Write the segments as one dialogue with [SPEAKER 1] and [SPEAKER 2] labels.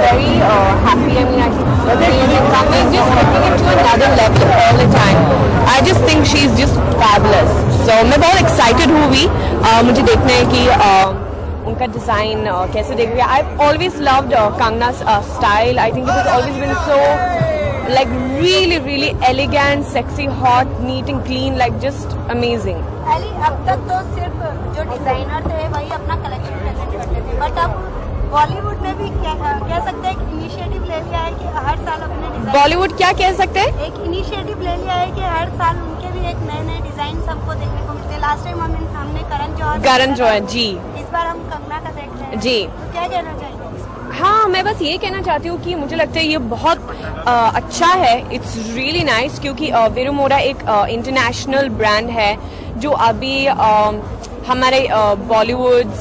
[SPEAKER 1] very happy. I mean, I think Kangna is just taking it to another level all the time. I just think she's just fabulous. So मैं बहुत excited हुई मुझे देखना है कि उनका design कैसे देखेगा. I've always loved Kangna's style. I think it has always been so like really elegant, sexy, hot, neat and clean, like just amazing.
[SPEAKER 2] Ali अब तक तो सिर्फ जो डिजाइनर थे वही अपना कलेक्शन प्रेजेंट करते थे, बट अब बॉलीवुड ने भी कह सकते हैं एक इनिशिएटिव ले लिया है कि हर साल अपने डिजाइन.
[SPEAKER 1] बॉलीवुड क्या कह सकते हैं? एक
[SPEAKER 2] इनिशिएटिव ले लिया है कि हर साल उनके भी एक नए डिजाइन सबको देखने को मिलते हैं. लास्ट टाइम हमने करण जौहर जी, इस बार हम कंगना का देख रहे हैं जी. तो क्या कहना चाहिए?
[SPEAKER 1] हाँ, मैं बस ये कहना चाहती हूँ कि मुझे लगता है ये बहुत अच्छा है. इट्स रियली नाइस क्योंकि वेरोमोरा एक इंटरनेशनल ब्रांड है जो अभी हमारे बॉलीवुड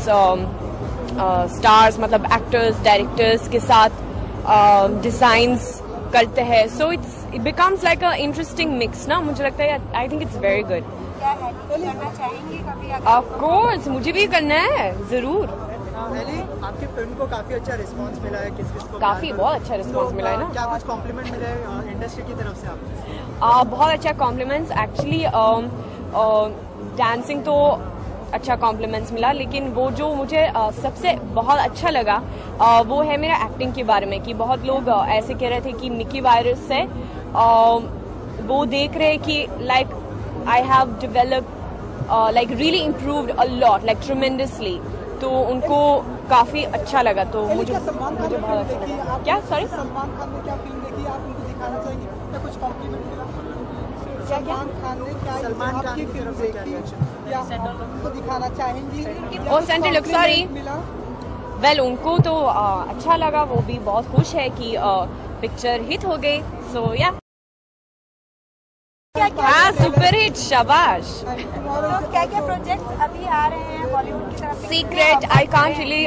[SPEAKER 1] स्टार्स मतलब एक्टर्स, डायरेक्टर्स के साथ डिजाइन्स करते हैं. So it becomes like a interesting mix ना. मुझे लगता है I think it's very good.
[SPEAKER 2] करना चाहेंगे कभी?
[SPEAKER 1] ऑफ कोर्स, मुझे भी करना है जरूर.
[SPEAKER 3] आपकी फिल्म को काफी अच्छा रिस्पांस मिला है. किस को?
[SPEAKER 1] काफी बहुत अच्छा रिस्पांस मिला है ना.
[SPEAKER 3] क्या कुछ कॉम्प्लीमेंट मिले इंडस्ट्री की तरफ से आपको?
[SPEAKER 1] बहुत अच्छा कॉम्प्लीमेंट्स. एक्चुअली डांसिंग तो अच्छा कॉम्प्लीमेंट्स मिला, लेकिन वो जो मुझे सबसे बहुत अच्छा लगा वो है मेरा एक्टिंग के बारे में. कि बहुत लोग ऐसे कह रहे थे कि मिकी वायरस से वो देख रहे कि like I have developed like really improved a lot, like tremendously. तो उनको काफी अच्छा लगा. तो मुझे बहुत अच्छा लगा. क्या? सॉरी,
[SPEAKER 3] सलमान खान ने क्या फिल्म देखी, आप उनको दिखाना चाहेंगे? क्या कुछ कॉम्प्लीमेंट मिला? सलमान खान ने क्या आपकी फिल्म देखी या उनको दिखाना चाहेंगी?
[SPEAKER 1] ओ सेंटर लुक, सॉरी. वेल, उनको तो अच्छा लगा. वो भी बहुत खुश है कि पिक्चर हिट हो गई. सो या हाँ, सुपर हिट, शाबाश.
[SPEAKER 2] क्या प्रोजेक्ट्स अभी आ रहे हैं बॉलीवुड की तरफ?
[SPEAKER 1] Secret, I can't really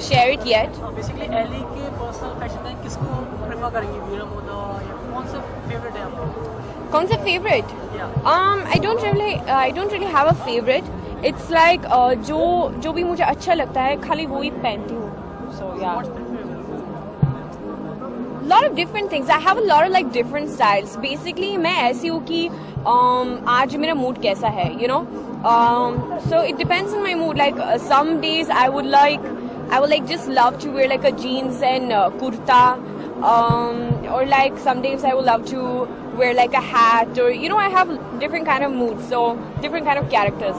[SPEAKER 1] share it yet.
[SPEAKER 4] Basically Elli के पर्सनल फैशन है, किसको प्रेफर करेंगे, वीरमोदा या कौन सा फेवरेट है आपका?
[SPEAKER 1] कौन सा favourite? I don't really have a favourite. It's like जो भी मुझे अच्छा लगता है खाली वो ही पहनती हूँ. सो या lot of different things. I have a lot of like different styles. Basically, मैं ऐसी हूँ कि आज मेरा मूड कैसा है, you know. So it depends on my mood. Like some days I would like just love to wear like a jeans and kurta, or like some days I would love to wear like a hat, or you know, I have different kind of moods, so different kind of characters.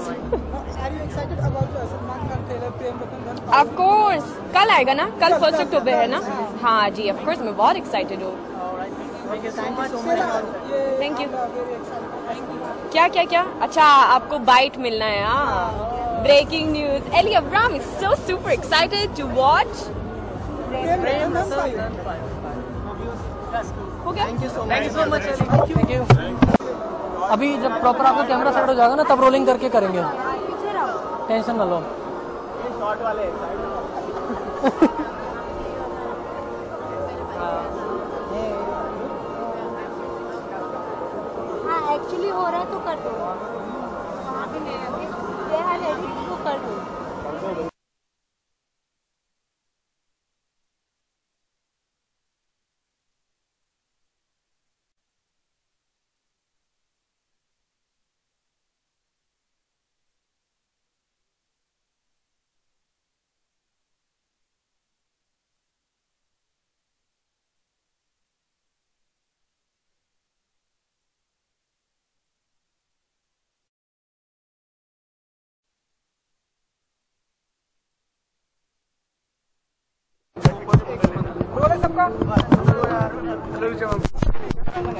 [SPEAKER 3] Are you excited about Salman Khan trailer Prem Ratan Dhan?
[SPEAKER 1] Of course, कल आएगा ना, कल 1 अक्टूबर है ना. हाँ जी, of course मैं बहुत excited हूँ. Thank you. क्या? अच्छा, आपको बाइट मिलना है. हाँ, breaking news. Elli AvrRam is so super excited to watch. हो गया?
[SPEAKER 4] Thank you so much. Thank you. अभी जब प्रॉपर आपका कैमरा सेट हो जाएगा ना, तब रोलिंग करके करेंगे. टेंशन ना लो.
[SPEAKER 3] शॉट वाले
[SPEAKER 2] हाँ, एक्चुअली हो रहा है तो कर दो. वहाँ पे एडिट को कर दो.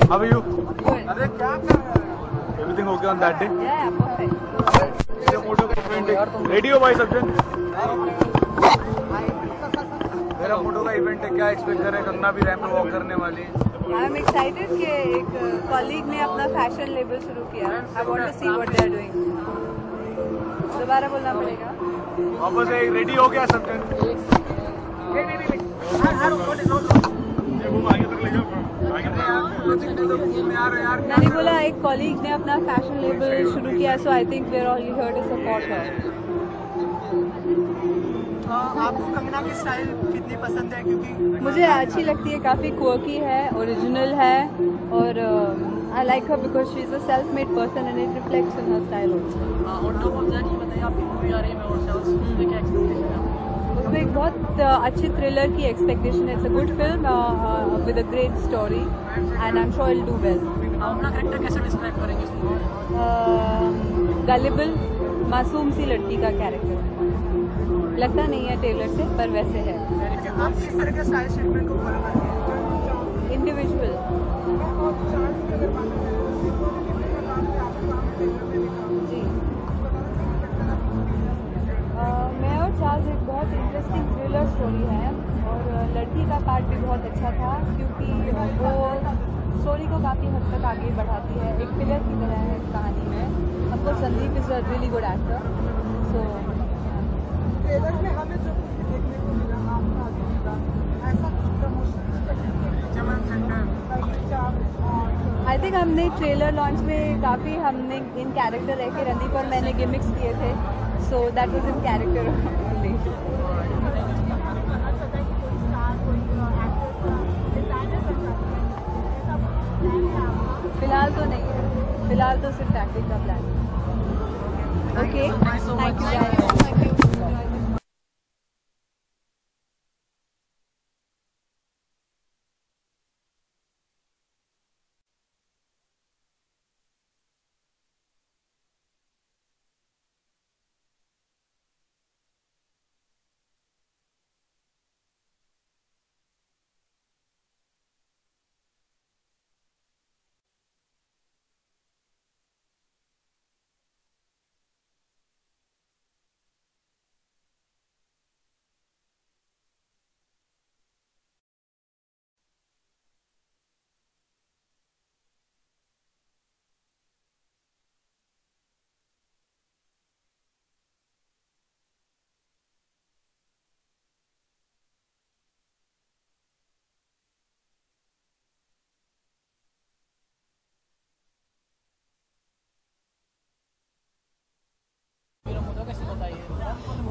[SPEAKER 5] How are you? Everything okay on that day?
[SPEAKER 1] Yeah, perfect.
[SPEAKER 5] Ready हो भाई सब जन? मेरा मोटो का इवेंट है, क्या एक्सपेक्ट करें? कंगना भी रैंप वॉक करने वाली है.
[SPEAKER 6] आई एम एक्साइटेड कि एक कॉलीग ने अपना फैशन लेबल शुरू किया. I want to see what they are doing. दोबारा बोलना पड़ेगा.
[SPEAKER 5] वापस एक रेडी हो गया सब जन?
[SPEAKER 6] मैंने बोला एक कॉलीग ने अपना फैशन लेबल शुरू किया, so I think we are all here to support her.
[SPEAKER 3] आपको कंगना की स्टाइल कितनी पसंद है? क्योंकि
[SPEAKER 6] मुझे अच्छी लगती है, काफ़ी क्वर्की है, ओरिजिनल है और I like her because she is a self made person and it reflects in her style also.
[SPEAKER 4] On top of that ये बताइए आपकी मूवी आ रही है मैं और चार्ल्स, उसमें क्या एक्सपेक्टेशन है?
[SPEAKER 6] उसमें एक बहुत अच्छी थ्रिलर की एक्सपेक्टेशन है। It's a good film with a great story and I am sure it do well.
[SPEAKER 4] आप अपना कैरेक्टर कैसे डिस्क्राइब करेंगे इस मूवी में?
[SPEAKER 6] गलिबल मासूम सी लड़की का कैरेक्टर लगता नहीं है ट्रेलर से, पर वैसे है।
[SPEAKER 3] आप किस तरह के स्टाइल स्टेटमेंट को फॉलो करते हैं?
[SPEAKER 6] इंडिविजुअल। जी मैं और चार्ल्स एक बहुत इंटरेस्टिंग थ्रिलर स्टोरी है और लड़की का पार्ट भी बहुत अच्छा था क्योंकि वो स्टोरी को काफ़ी हद तक आगे बढ़ाती है, एक पिलर की तरह है इस कहानी में। अब Sandeep is a really good actor. So
[SPEAKER 3] trailer में हमें जो देखने को मिला आपका ऐसा
[SPEAKER 6] आई थिंक हमने ट्रेलर लॉन्च में काफ़ी हमने इन कैरेक्टर रह के रणदीप और मैंने गिमिक्स किए थे, so that was in character only. फिलहाल तो नहीं है, फिलहाल तो सिर्फ एक्टिंग का प्लान है। Okay, thank you.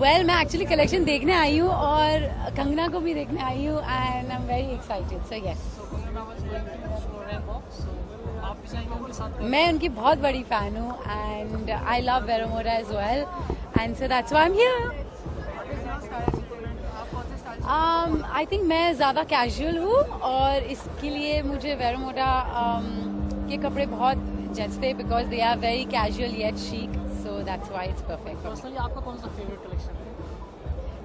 [SPEAKER 7] वेल मैं एक्चुअली कलेक्शन देखने आई हूँ और कंगना को भी देखने आई हूँ and I am very excited. So yes, मैं उनकी बहुत बड़ी फैन हूँ and I love Vero Moda as well and so that's why I am here. I think मैं ज़्यादा कैजुअल हूँ और इसके लिए मुझे वेरोमोरा के कपड़े बहुत जचते because they are very casual yet chic, so that's why it's perfect.
[SPEAKER 4] Personally आपका कौन सा फेवरेट कलेक्शन है?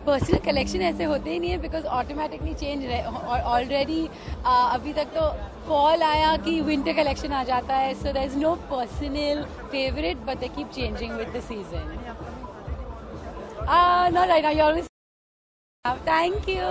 [SPEAKER 7] पर्सनल कलेक्शन ऐसे होते ही नहीं है बिकॉज ऑटोमेटिकली चेंज और ऑलरेडी अभी तक तो फॉल आया कि विंटर कलेक्शन आ जाता है, so there is no personal favourite but they keep changing with the season. Not right now, you always thank you.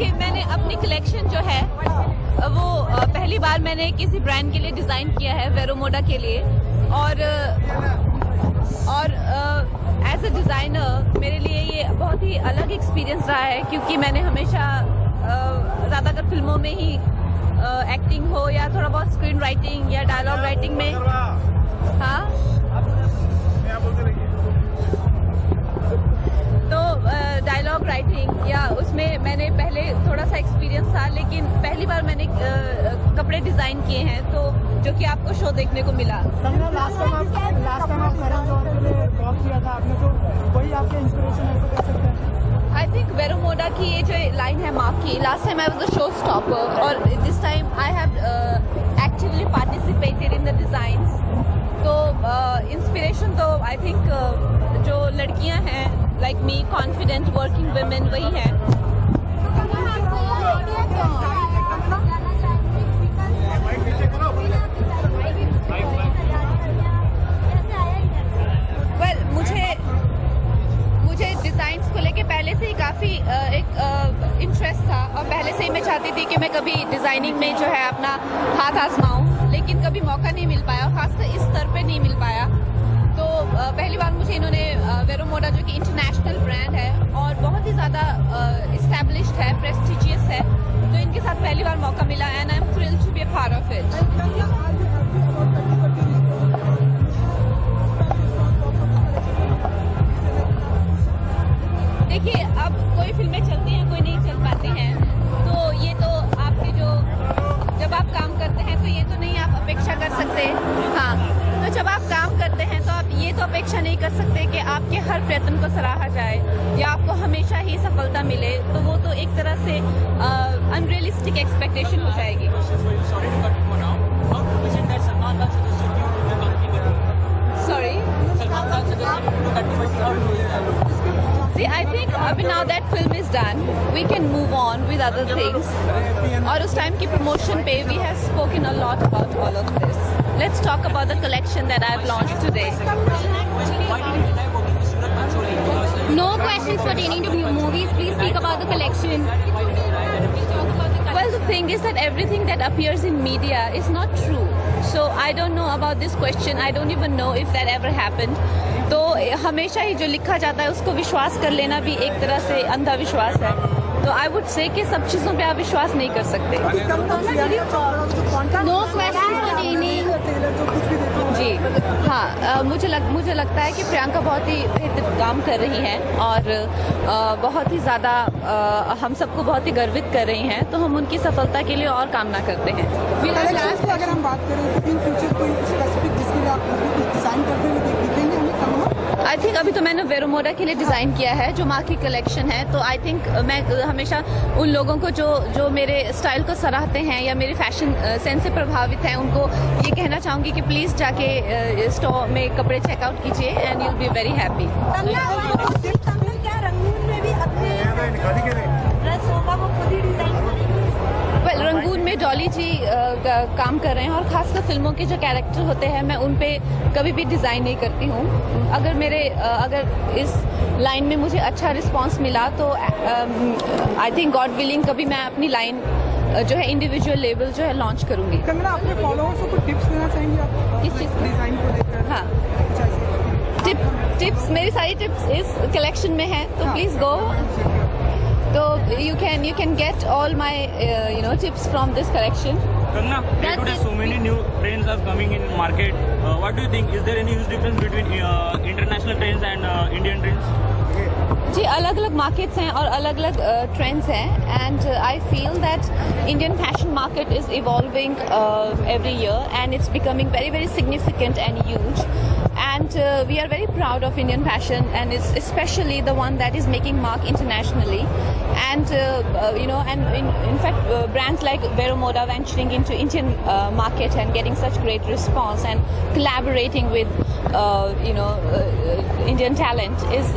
[SPEAKER 8] देखिए, मैंने अपनी कलेक्शन जो है वो पहली बार मैंने किसी ब्रांड के लिए डिज़ाइन किया है, वेरोमोडा के लिए। और एज अ डिज़ाइनर मेरे लिए ये बहुत ही अलग एक्सपीरियंस रहा है, क्योंकि मैंने हमेशा ज़्यादातर फिल्मों में ही एक्टिंग हो या थोड़ा बहुत स्क्रीन राइटिंग या डायलॉग राइटिंग में, हाँ, तो डायलॉग राइटिंग या उसमें मैंने पहले थोड़ा सा एक्सपीरियंस था, लेकिन पहली बार मैंने कपड़े डिज़ाइन किए हैं, तो जो कि आपको शो देखने को मिला।
[SPEAKER 3] लास्ट टाइम आप करण जौहर के लिए वर्क किया था आपने, तो वही आपके इंस्पिरेशन है, कह सकते हैं?
[SPEAKER 8] आई थिंक वेरोमोडा की ये जो लाइन है मार्क की, last time I was the show stopper और this time I have actively participated in the designs. तो इंस्पिरेशन तो आई थिंक जो लड़कियां हैं like me, confident working women, वही है। वेल, मुझे डिज़ाइंस को लेके पहले से ही काफ़ी एक इंटरेस्ट था और पहले से ही मैं चाहती थी कि मैं कभी डिज़ाइनिंग में जो है अपना हाथ आजमाऊं, लेकिन कभी मौका नहीं मिल पाया और खासकर इस स्तर पे नहीं मिल पाया। तो पहली बार मुझे इन्होंने वेरोमोडा जो कि इंटरनेशनल ब्रांड है और बहुत ही ज़्यादा इस्टेब्लिश्ड है, प्रेस्टिजियस है, तो इनके साथ पहली बार मौका मिला and I am thrilled to be a part of it. देखिए, अब कोई फिल्में चलती हैं, कोई नहीं चल पाती हैं, तो ये तो आपके जब आप काम करते हैं तो ये तो नहीं आप अपेक्षा कर सकते। हाँ, तो जब आप काम करते हैं तो आप ये तो अपेक्षा नहीं कर सकते कि आपके हर प्रयत्न को सराहा जाए या आपको हमेशा ही सफलता मिले, तो वो तो एक तरह से अनरियलिस्टिक एक्सपेक्टेशन हो जाएगी। Sorry, See, I think now that film is done, we can move on with other things. और उस टाइम की promotion पे we have spoken a lot about all of this. Let's talk about the collection that I have launched today.
[SPEAKER 7] No questions pertaining to movies. Please speak about the collection.
[SPEAKER 8] Well, the thing is that everything that appears in media is not true. So I don't know about this question. I don't even know if that ever happened. तो हमेशा ही जो लिखा जाता है उसको विश्वास कर लेना भी एक तरह से अंधा विश्वास है। तो आई वुड से कि सब चीज़ों पे आप विश्वास नहीं कर सकते।
[SPEAKER 7] No questions pertaining.
[SPEAKER 8] जी हाँ, मुझे लगता है कि प्रियंका बहुत ही बेहतर काम कर रही हैं और बहुत ही ज़्यादा हम सबको बहुत ही गर्वित कर रही हैं, तो हम उनकी सफलता के लिए और कामना करते हैं।
[SPEAKER 3] अगर हम बात करें तो इन फ्यूचर कोई स्पेसिफिक जिसके लिए आप डिज़ाइन करते हुए दिखेंगे हमें?
[SPEAKER 8] आई थिंक अभी तो मैंने वेरोमोडा के लिए डिज़ाइन किया है जो माँ की कलेक्शन है, तो आई थिंक मैं हमेशा उन लोगों को जो मेरे स्टाइल को सराहते हैं या मेरे फैशन सेंस से प्रभावित हैं, उनको ये कहना चाहूँगी कि प्लीज़ जाके स्टोर में कपड़े चेकआउट कीजिए and you will be very happy.
[SPEAKER 2] क्या रंगून में भी अपने ड्रेस होगा वो खुद ही डिजाइन करेंगे?
[SPEAKER 8] वेल, रंगून में डॉली जी काम कर रहे हैं और खासकर फिल्मों के जो कैरेक्टर होते हैं मैं उन पे कभी भी डिज़ाइन नहीं करती हूँ। अगर इस लाइन में मुझे अच्छा रिस्पांस मिला तो आई थिंक गॉड विलिंग कभी मैं अपनी लाइन जो है इंडिविजुअल लेवल जो है लॉन्च करूँगी।
[SPEAKER 3] कंगना, अपने फॉलोअर्स को टिप्स देना चाहेंगे आप
[SPEAKER 8] किस चीज़
[SPEAKER 3] डिज़ाइन को लेकर?
[SPEAKER 8] हाँ, टिप्स मेरी सारी टिप्स इस कलेक्शन में है, तो please go. So you can get all my tips from this collection.
[SPEAKER 9] Kangna, today so many new trains are coming in market. What do you think? Is there any huge difference between international trains and Indian trains?
[SPEAKER 8] जी, अलग अलग markets हैं और अलग अलग trends हैं and I feel that Indian fashion market is evolving every year and it's becoming very very significant and huge and we are very proud of Indian fashion and it's especially the one that is making mark internationally and and in fact brands like Veromoda venturing into Indian market and getting such great response and collaborating with Indian talent is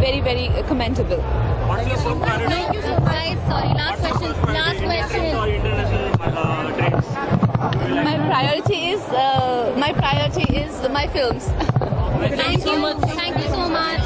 [SPEAKER 8] very very commendable.
[SPEAKER 9] What's your top priority?
[SPEAKER 7] Thank you so much. Sorry, last question.
[SPEAKER 9] Or international trains?
[SPEAKER 8] My priority is my films.
[SPEAKER 7] Thank you so much.